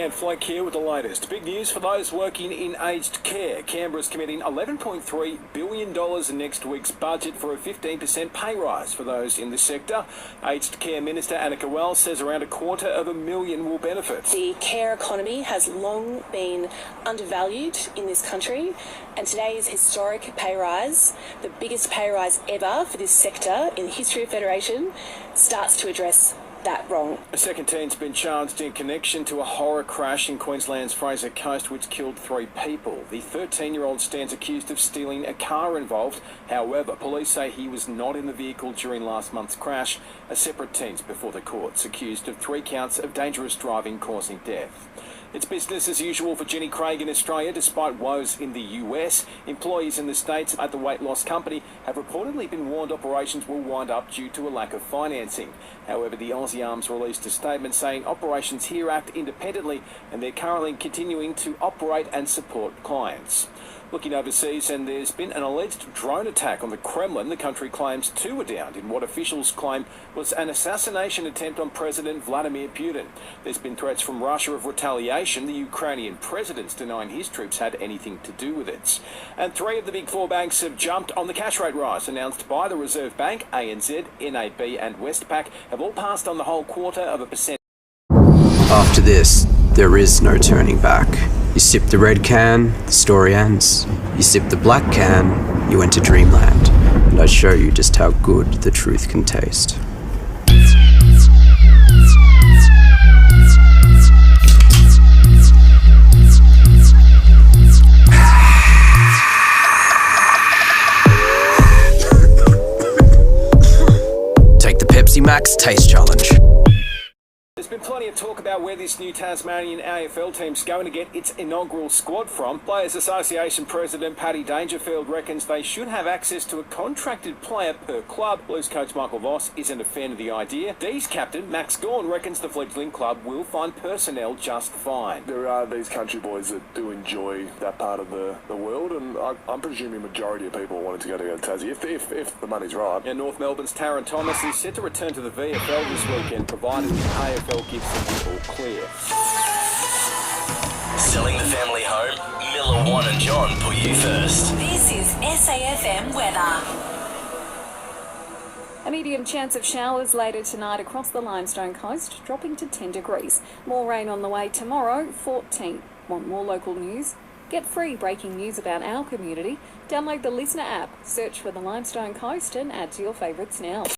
And Flake here with the latest. Big news for those working in aged care. Canberra's committing $11.3 billion in next week's budget for a 15% pay rise for those in the sector. Aged care Minister Annika Wells says around 250,000 will benefit. The care economy has long been undervalued in this country, and today's historic pay rise, the biggest pay rise ever for this sector in the history of Federation, starts to address that wrong. A second teen's been charged in connection to a horror crash in Queensland's Fraser Coast which killed 3 people. The 13-year-old stands accused of stealing a car involved. However, police say he was not in the vehicle during last month's crash. A separate teen's before the courts, accused of 3 counts of dangerous driving causing death. It's business as usual for Jenny Craig in Australia despite woes in the US. Employees in the States at the weight loss company have reportedly been warned operations will wind up due to a lack of financing. However, the Aussie Arms released a statement saying operations here act independently and they're currently continuing to operate and support clients. Looking overseas, and there's been an alleged drone attack on the Kremlin. The country claims 2 were downed in what officials claim was an assassination attempt on President Vladimir Putin. There's been threats from Russia of retaliation. The Ukrainian president's denying his troops had anything to do with it. And 3 of the big 4 banks have jumped on the cash rate rise announced by the Reserve Bank. ANZ, NAB and Westpac have all passed on the whole 1/4%. After this, there is no turning back. You sip the red can, the story ends. You sip the black can, you enter dreamland. And I show you just how good the truth can taste. Take the Pepsi Max Taste Challenge. There's been plenty of talk about where this new Tasmanian AFL team's going to get its inaugural squad from. Players Association President Paddy Dangerfield reckons they should have access to a contracted player per club. Blues coach Michael Voss isn't a fan of the idea. D's captain Max Gawn reckons the fledgling club will find personnel just fine. There are these country boys that do enjoy that part of the world, and I'm presuming the majority of people wanting to go to Tassie if the money's right. And North Melbourne's Taron Thomas is set to return to the VFL this weekend, provided the AFL gives them the all clear. Selling the family home? Miller, Wan and John put you first. This is SAFM weather. A medium chance of showers later tonight across the Limestone coast, dropping to 10 degrees. More rain on the way tomorrow, 14. Want more local news? Get free breaking news about our community. Download the Listener app, search for the Limestone coast and add to your favourites now.